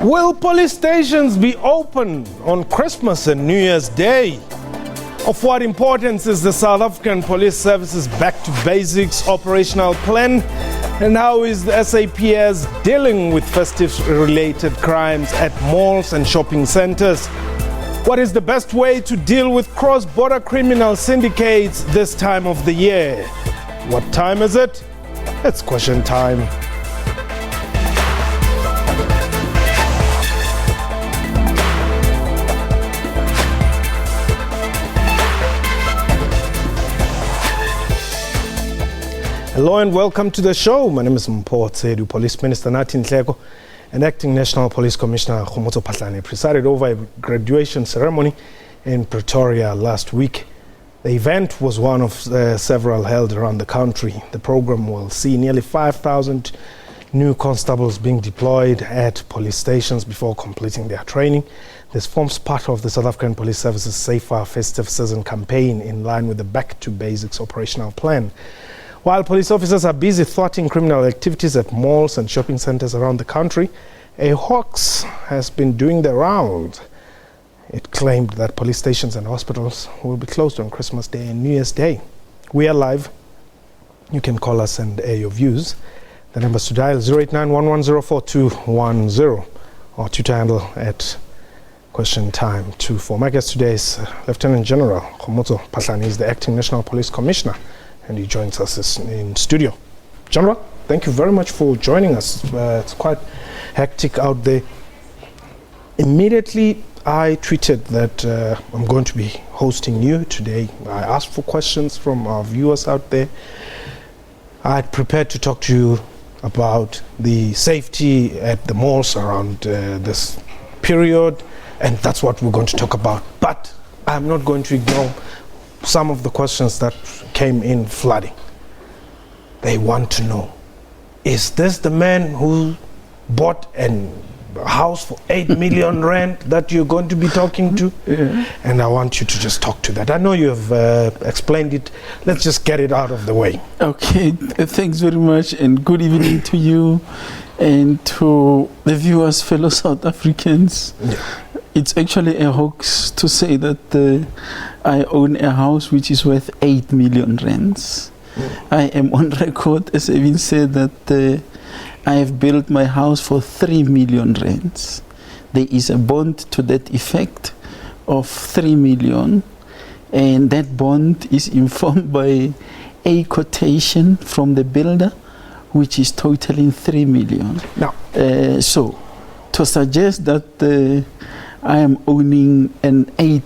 Will police stations be open on Christmas and New Year's Day? Of what importance is the South African Police Service's Back to Basics operational plan? And how is the SAPS dealing with festive-related crimes at malls and shopping centers? What is the best way to deal with cross-border criminal syndicates this time of the year? What time is it? It's question time. Hello and welcome to the show. My name is Presided. Police Minister Nathi Nhleko and Acting National Police Commissioner Khomotso Phahlane presided over a graduation ceremony in Pretoria last week. The event was one of several held around the country. The program will see nearly 5,000 new constables being deployed at police stations before completing their training. This forms part of the South African Police Service's Safer Festive Season campaign in line with the Back to Basics operational plan. While police officers are busy thwarting criminal activities at malls and shopping centers around the country, a hoax has been doing the round. It claimed that police stations and hospitals will be closed on Christmas Day and New Year's Day. We are live. You can call us and air your views. The numbers to dial 0891104210 or Twitter handle at Question Time 24. My guest today is Lieutenant General Khomotso Phahlane. He's the Acting National Police Commissioner, and he joins us in studio. General, thank you very much for joining us. It's quite hectic out there. Immediately, I tweeted that I'm going to be hosting you today. I asked for questions from our viewers out there. I had prepared to talk to you about the safety at the malls around this period, and that's what we're going to talk about. But I'm not going to ignore some of the questions that came in flooding. They want to know, is this the man who bought a house for 8 million rand that you're going to be talking to? Yeah. And I want you to just talk to that. I know you have explained it. Let's just get it out of the way. Okay, thanks very much, and good evening to you and to the viewers, fellow South Africans. Yeah. It's actually a hoax to say that I own a house which is worth 8 million rands. I am on record as having said that I have built my house for 3 million rands. There is a bond to that effect of 3 million, and that bond is informed by a quotation from the builder which is totaling 3 million. Now, so to suggest that I am owning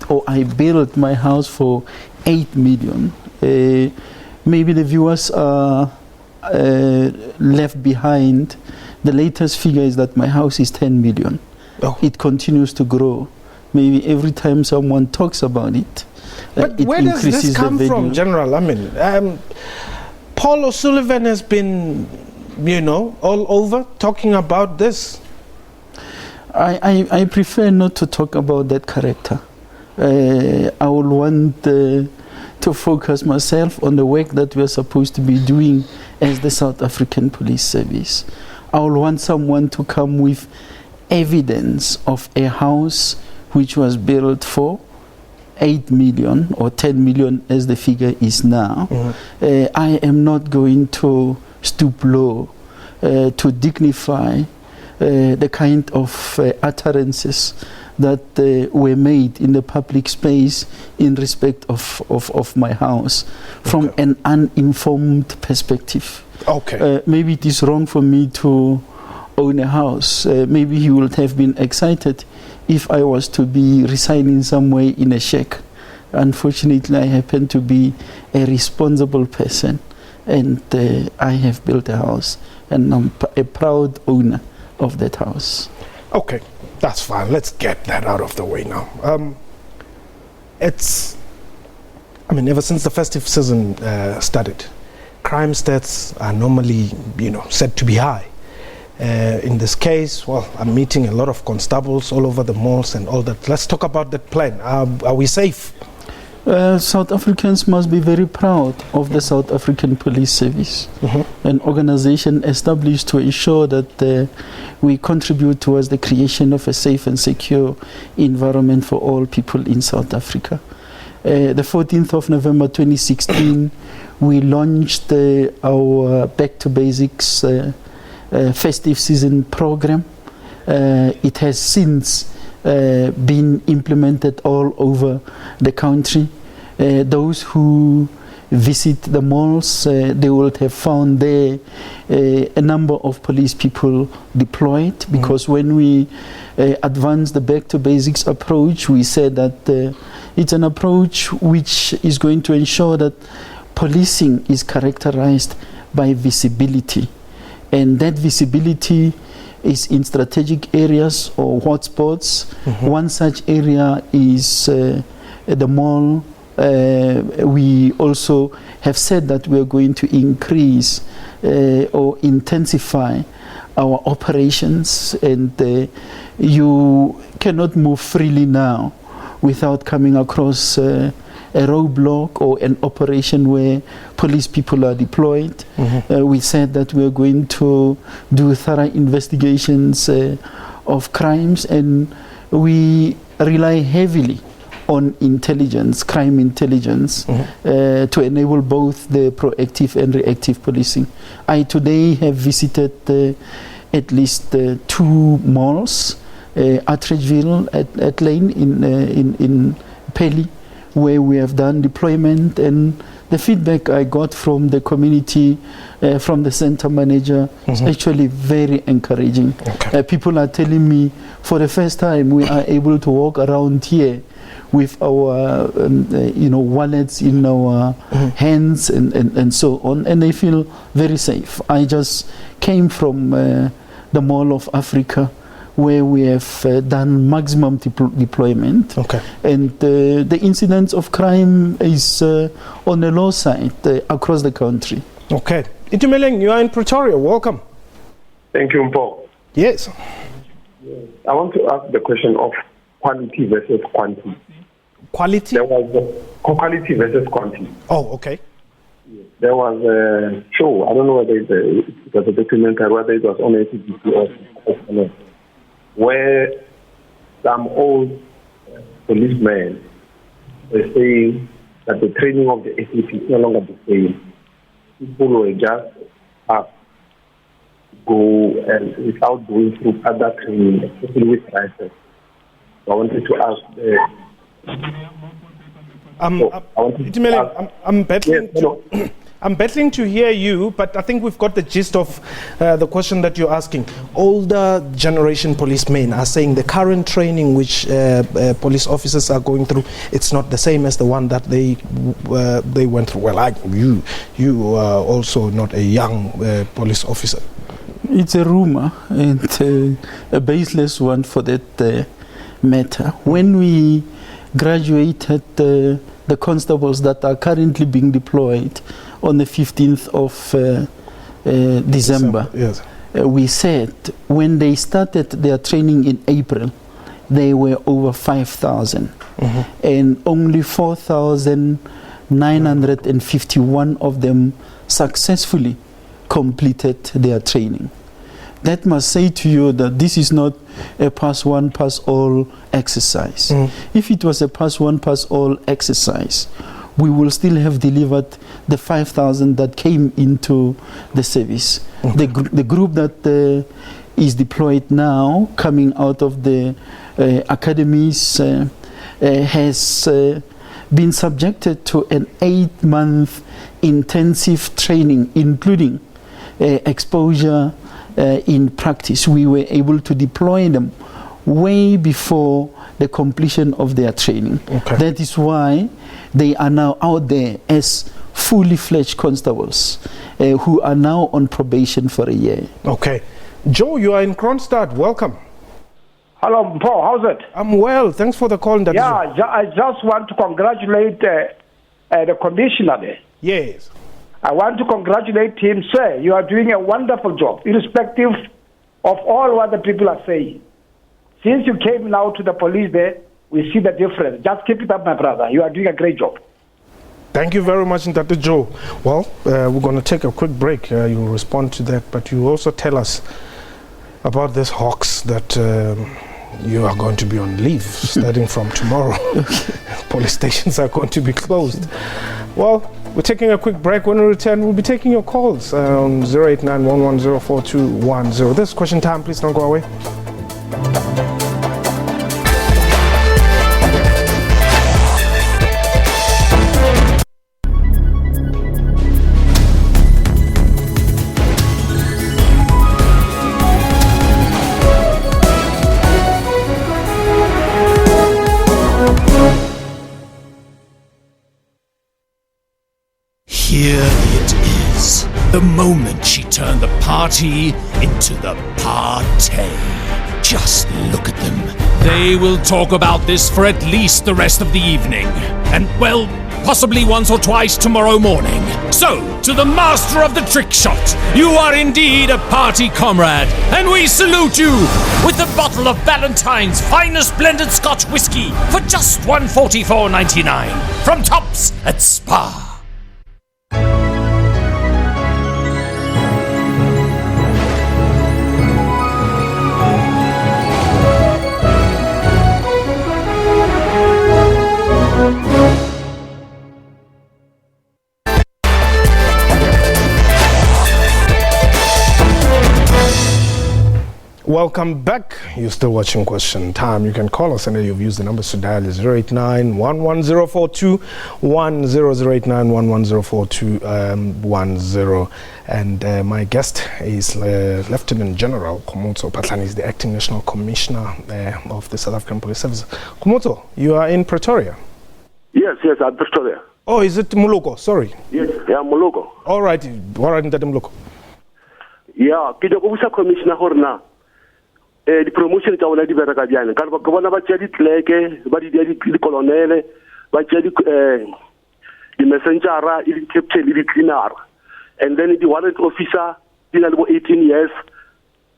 or I built my house for 8 million. Maybe the viewers are left behind. The latest figure is that my house is 10 million. Oh. It continues to grow. Maybe every time someone talks about it, but it where does this come from, General? I mean, Paul O'Sullivan has been, all over talking about this. I prefer not to talk about that character. I will want to focus myself on the work that we are supposed to be doing as the South African Police Service. I will want someone to come with evidence of a house which was built for 8 million or 10 million as the figure is now. Mm-hmm. I am not going to stoop low to dignify the kind of utterances that were made in the public space in respect of my house from an uninformed perspective. Okay. Maybe it is wrong for me to own a house. Maybe he would have been excited if I was to be residing somewhere in a shack. Unfortunately, I happen to be a responsible person, and I have built a house, and I'm a proud owner of that house. Okay, that's fine. Let's get that out of the way now. Ever since the festive season started, crime stats are normally, said to be high. In this case, well, I'm meeting a lot of constables all over the malls and all that. Let's talk about that plan. Are we safe? South Africans must be very proud of the South African Police Service, an organization established to ensure that we contribute towards the creation of a safe and secure environment for all people in South Africa. The 14th of November 2016, we launched our Back to Basics festive season program. It has since been implemented all over the country. Those who visit the malls, they will have found there a number of police people deployed, because when we advanced the Back to Basics approach, we said that it's an approach which is going to ensure that policing is characterized by visibility, and that visibility is in strategic areas or hotspots. One such area is the mall. We also have said that we are going to increase or intensify our operations, and you cannot move freely now without coming across a roadblock or an operation where police people are deployed. We said that we are going to do thorough investigations of crimes, and we rely heavily on intelligence, crime intelligence, to enable both the proactive and reactive policing. I today have visited at least 2 malls, Atteridgeville at Lane in Pelly, where we have done deployment, and the feedback I got from the community, from the center manager, is actually very encouraging. People are telling me, for the first time, we are able to walk around here with our wallets in our hands and so on, and they feel very safe. I just came from the Mall of Africa, where we have done maximum deployment, and the incidence of crime is on the low side across the country. Okay. Itumeleng, you are in Pretoria. Welcome. Thank you, Paul. Yes. I want to ask the question of quality versus quantity. Quality? There was quality versus quantity. Oh, okay. There was a show, I don't know whether it was a documentary, whether it was on SABC or where some old policemen were saying that the training of the SAP is no longer the same. People were just up go and without going through other training, especially with rifles. So I wanted to ask I'm battling. Yes, I'm battling to hear you, but I think we've got the gist of the question that you're asking. Older generation policemen are saying the current training which police officers are going through, it's not the same as the one that they went through. Well, you are also not a young police officer. It's a rumor, and a baseless one for that matter. When we graduated the constables that are currently being deployed on the 15th of December, yes. We said when they started their training in April, they were over 5,000, and only 4,951 of them successfully completed their training. That must say to you that this is not a pass one, pass all exercise. If it was a pass one, pass all exercise, we will still have delivered the 5,000 that came into the service. The group that is deployed now, coming out of the academies, has been subjected to an 8-month intensive training, including exposure in practice. We were able to deploy them way before the completion of their training. That is why they are now out there as fully fledged constables who are now on probation for a year. Okay. Joe, you are in Kronstadt. Welcome. Hello, Paul. How's it? I'm well. Thanks for the call. I just want to congratulate the commissioner there. Yes. I want to congratulate him, sir. You are doing a wonderful job, irrespective of all what the people are saying. Since you came now to the police there, we see the difference. Just keep it up, my brother. You are doing a great job. Thank you very much, Ntate Joe. Well, we're going to take a quick break. You'll respond to that, but you also tell us about this hoax that you are going to be on leave starting from tomorrow. Police stations are going to be closed. Well, we're taking a quick break. When we return, we'll be taking your calls on 089-110-4210. This is Question Time. Please don't go away. Here it is, the moment she turned the party into the party. Just look at them. They will talk about this for at least the rest of the evening. And, well, possibly once or twice tomorrow morning. So, to the master of the trick shot, you are indeed a party comrade, and we salute you with a bottle of Valentine's finest blended Scotch whiskey for just $144.99 from Tops at Spa. Welcome back. You're still watching Question Time. You can call us and you've used the numbers to dial is 089-1104210, 089-1104210. And my guest is Lieutenant General Khomotso Phahlane. He's the Acting National Commissioner of the South African Police Service. Khomotso, you are in Pretoria? Yes, I'm Pretoria. Oh, is it Nhleko? Sorry. Yes, Nhleko. All right, Ntate Nhleko. Yeah, ke go busa commissioner gore na the promotion tsa bona di bereka bjang ka ba bona ba tšea ditleke ba di colonel ba tšea di messenger di captain di cleaner, and then the warrant officer di na le bo 18 years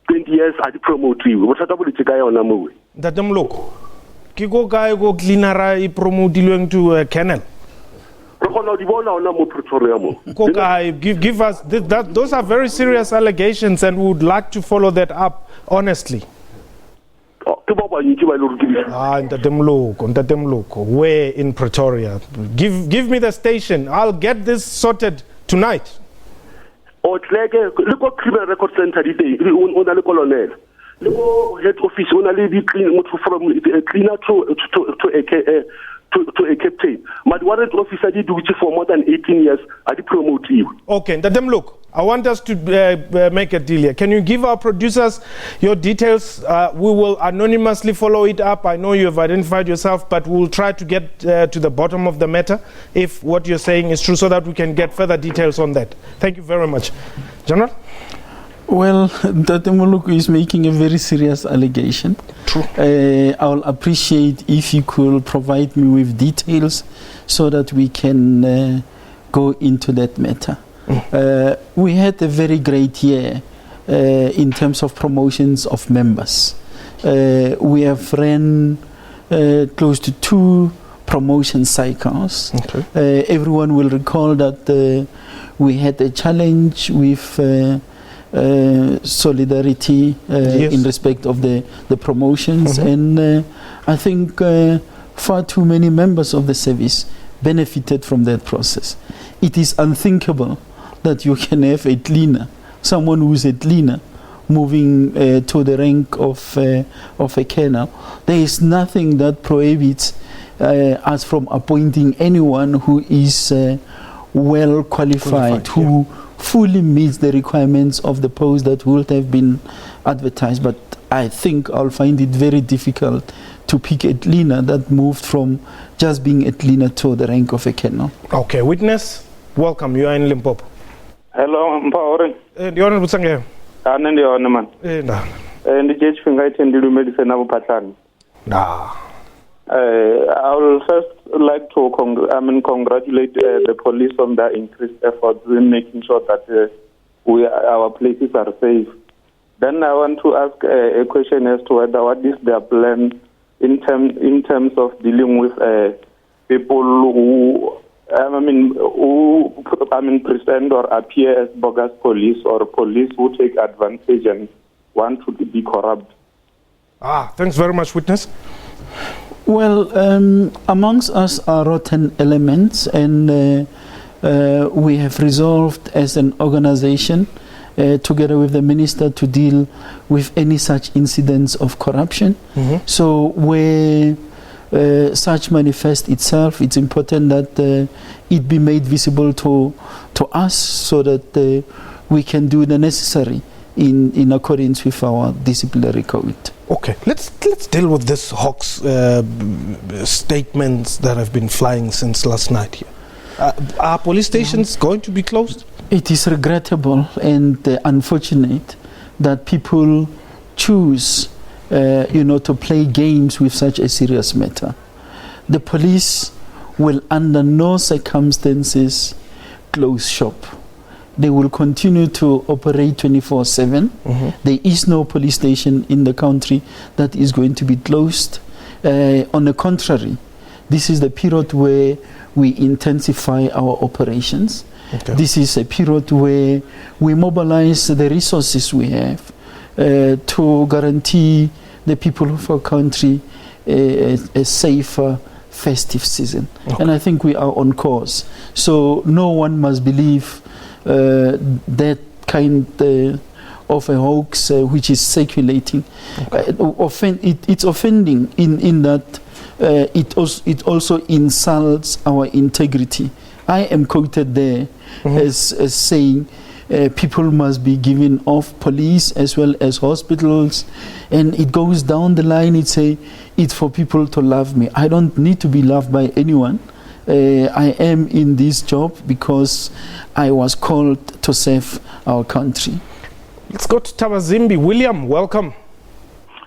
20 years a di promotiwe bo thata bo ditse ka yona mo. Ntate Nhleko, ke go kae go cleaner I promotilweng to colonel? Give us those are very serious allegations, and we would like to follow that up honestly. Ntate Nhleko, where in Pretoria? Give me the station. I'll get this sorted tonight. Look what criminal record center today. On the colonel. Look head office. On the from cleaner to a captain. My warrant officer did do it for more than 18 years. I did promote you. Okay, Ntate, I want us to make a deal here. Can you give our producers your details? We will anonymously follow it up. I know you have identified yourself, but we'll try to get to the bottom of the matter if what you're saying is true, so that we can get further details on that. Thank you very much. General? Well, Ntate Nhleko is making a very serious allegation. True. I will appreciate if you could provide me with details so that we can go into that matter. We had a very great year in terms of promotions of members. We have ran close to 2 promotion cycles. Okay. Everyone will recall that we had a challenge with solidarity yes. in respect of the promotions, and I think far too many members of the service benefited from that process. It is unthinkable that you can have a cleaner, someone who is a cleaner, moving to the rank of a colonel. There is nothing that prohibits us from appointing anyone who is well qualified, who fully meets the requirements of the post that would have been advertised. But I think I'll find it very difficult to pick a cleaner that moved from just being a cleaner to the rank of a colonel. Okay, witness, welcome. You are in Limpopo. Hello, Mpaore. You're on Butsangeo. And you're on man. And the judge finger attended to medicine of Phahlane. I will first like to congratulate the police on their increased efforts in making sure that our places are safe. Then I want to ask a question as to what is their plan in terms of dealing with people who present or appear as bogus police or police who take advantage and want to be corrupt. Thanks very much, witness. Well, amongst us are rotten elements, and we have resolved as an organization, together with the minister, to deal with any such incidents of corruption. So where such manifest itself, it's important that it be made visible to us, so that we can do the necessary in accordance with our disciplinary code. Okay, let's deal with this hoax statements that have been flying since last night here. Are police stations going to be closed? It is regrettable and unfortunate that people choose to play games with such a serious matter. The police will under no circumstances close shop. They will continue to operate 24/7. There is no police station in the country that is going to be closed. On the contrary, this is the period where we intensify our operations. This is a period where we mobilize the resources we have to guarantee the people of our country a safer festive season. And I think we are on course. So no one must believe that kind of a hoax which is circulating. It's offending in that it also insults our integrity. I am quoted there as saying people must be given off, police as well as hospitals, and it goes down the line. It's for people to love me. I don't need to be loved by anyone. I am in this job because I was called to serve our country. Let's go to Tabazimbi. William, welcome.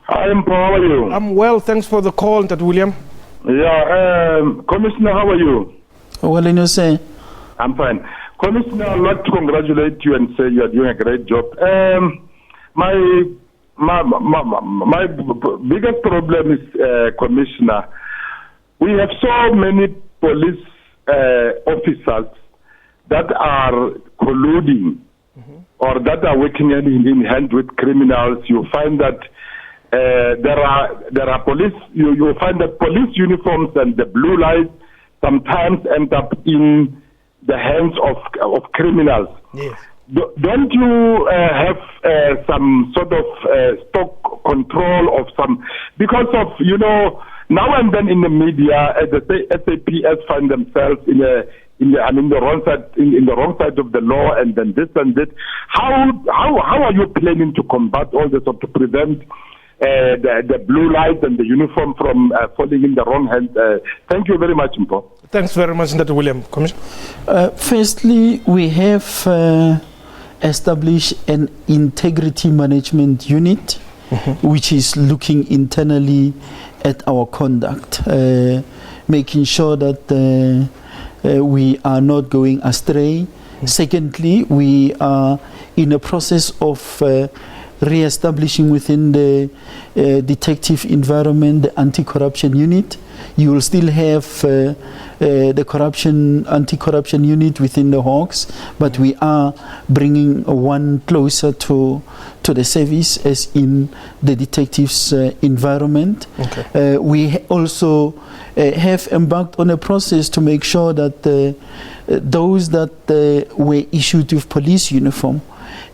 Hi, Mpo, how are you? I'm well, thanks for the call, Dr. William. Yeah, Commissioner, how are you? Well, you say? I'm fine. Commissioner, I'd like to congratulate you and say you are doing a great job. My biggest problem is, Commissioner, we have so many police officers that are colluding or that are working hand in hand with criminals. You find that there are police. You find that police uniforms and the blue lights sometimes end up in the hands of criminals. Yes. Don't you have some sort of stock control of some, because of, now and then in the media, the SAPS find themselves in the wrong side of the law, and then this and that. How are you planning to combat all this, or to prevent the blue light and the uniform from falling in the wrong hands? Thank you very much, Mpo. Thanks very much, Dr. William. Commissioner? Firstly, we have established an integrity management unit, which is looking internally at our conduct, making sure that we are not going astray. Secondly, we are in a process of re-establishing within the detective environment the anti-corruption unit. You will still have the anti-corruption unit within the Hawks, but we are bringing one closer to the service, as in the detectives environment. We also have embarked on a process to make sure that those that were issued with police uniform,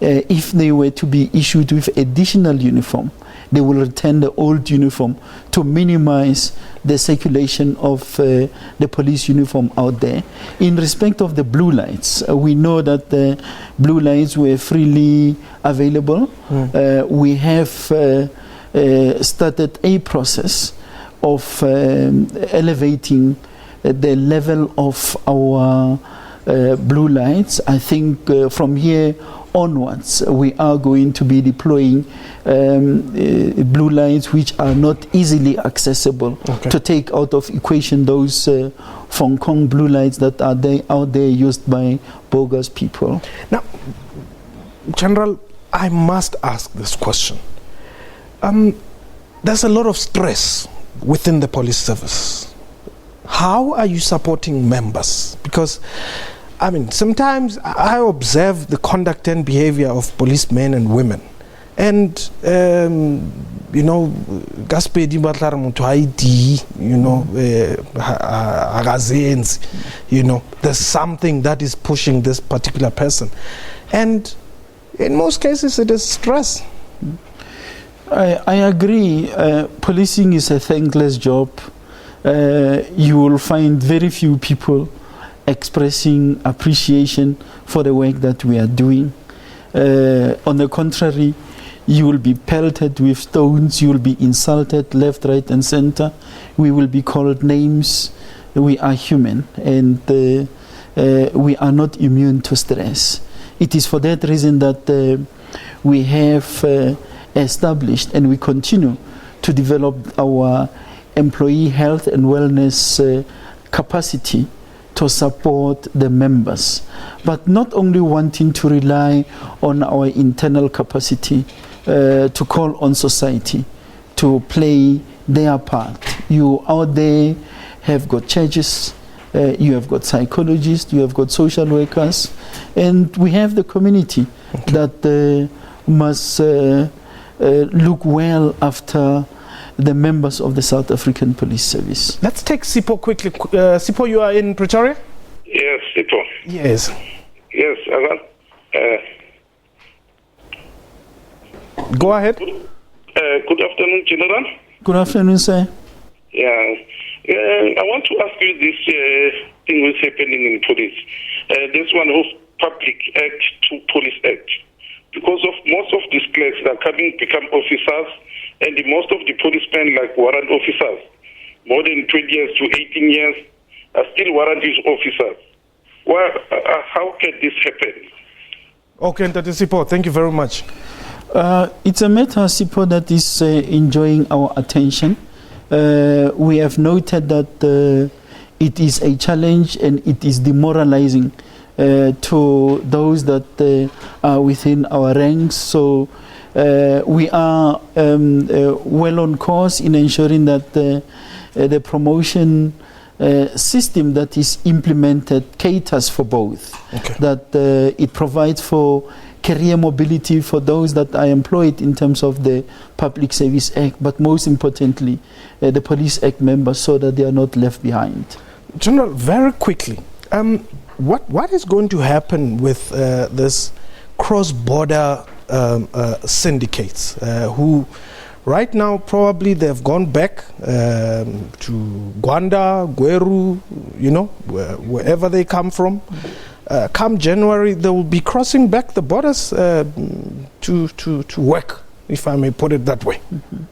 if they were to be issued with additional uniform, they will return the old uniform to minimize the circulation of the police uniform out there. In respect of the blue lights, we know that the blue lights were freely available. We have started a process of elevating the level of our blue lights. I think from here onwards, we are going to be deploying blue lights which are not easily accessible, to take out of equation those Hong Kong blue lights that are out there used by bogus people. Now, General, I must ask this question. There's a lot of stress within the police service, how are you supporting members? Because, I mean, sometimes I observe the conduct and behavior of policemen and women. And, you know, Gaspedi Batlar Mutu ID, you know, Agazenzi, you know, there's something that is pushing this particular person. And in most cases, it is stress. I agree. Policing is a thankless job. You will find very few people expressing appreciation for the work that we are doing. On the contrary, you will be pelted with stones, you will be insulted left, right and center. We will be called names. We are human, and we are not immune to stress. It is for that reason that we have established and we continue to develop our employee health and wellness capacity to support the members, but not only wanting to rely on our internal capacity to call on society to play their part. You out there have got churches, you have got psychologists, you have got social workers, and we have the community that must look well after the members of the South African Police Service. Let's take Sipho quickly. Sipho, you are in Pretoria? Yes, Sipho. Yes. Yes, go ahead. Good afternoon, General. Good afternoon, sir. Yeah. I want to ask you this thing was happening in police. This one of Public Act to Police Act. Because of most of these clerks that are become officers, and most of the policemen, like warrant officers, more than 20 years to 18 years, are still warrant officers. Well, how can this happen? Okay, Ntate Sipho, thank you very much. It's a matter, Sipho, that is enjoying our attention. We have noted that it is a challenge and it is demoralizing to those that are within our ranks. So we are well on course in ensuring that the promotion system that is implemented caters for both. Okay. That it provides for career mobility for those that are employed in terms of the Public Service Act, but most importantly, the Police Act members, so that they are not left behind. General, very quickly, what is going to happen with this cross-border syndicates who right now probably they've gone back to Gwanda, Gweru, you know, wherever they come from. Come January, they will be crossing back the borders to work, if I may put it that way. Mm-hmm.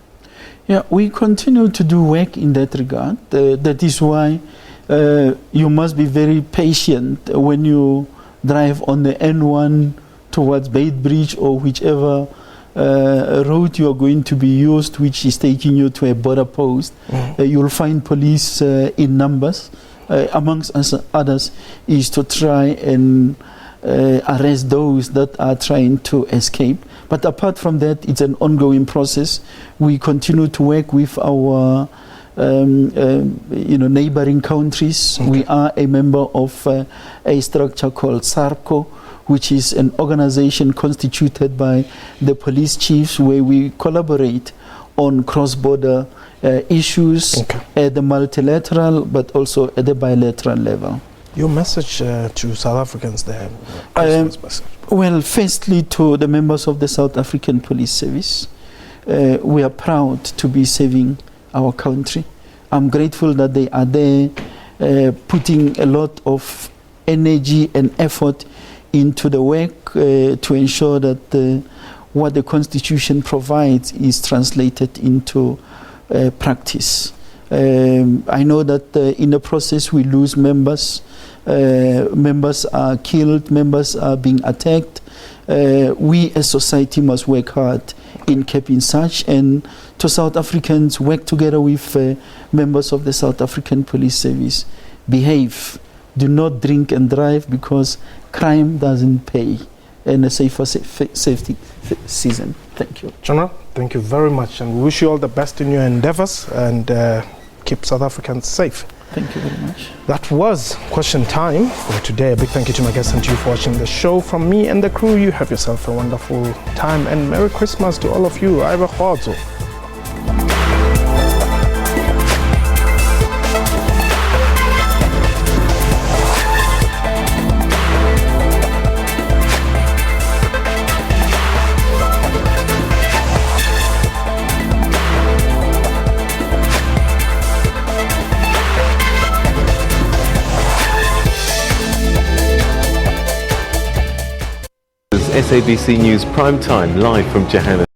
Yeah, we continue to do work in that regard. That is why you must be very patient when you drive on the N1 towards Beitbridge or whichever road you are going to be used, which is taking you to a border post. You'll find police in numbers. Amongst others, is to try and arrest those that are trying to escape. But apart from that, it's an ongoing process. We continue to work with our neighboring countries. Okay. We are a member of a structure called SARCO, which is an organization constituted by the police chiefs, where we collaborate on cross-border issues at the multilateral but also at the bilateral level. Your message to South Africans there? Well, firstly, to the members of the South African Police Service, we are proud to be serving our country. I'm grateful that they are there putting a lot of energy and effort into the work to ensure that what the Constitution provides is translated into practice. I know that in the process we lose members. Members are killed, members are being attacked. We as society must work hard in keeping such, and to South Africans, work together with members of the South African Police Service. Behave. Do not drink and drive, because crime doesn't pay. And a safer safety season. Thank you. General? Thank you very much, and we wish you all the best in your endeavors, and keep South Africans safe. Thank you very much. That was Question Time for today. A big thank you to my guests and to you for watching the show. From me and the crew, you have yourself a wonderful time, and Merry Christmas to all of you. Khomotso. SABC News Prime Time, live from Johannesburg.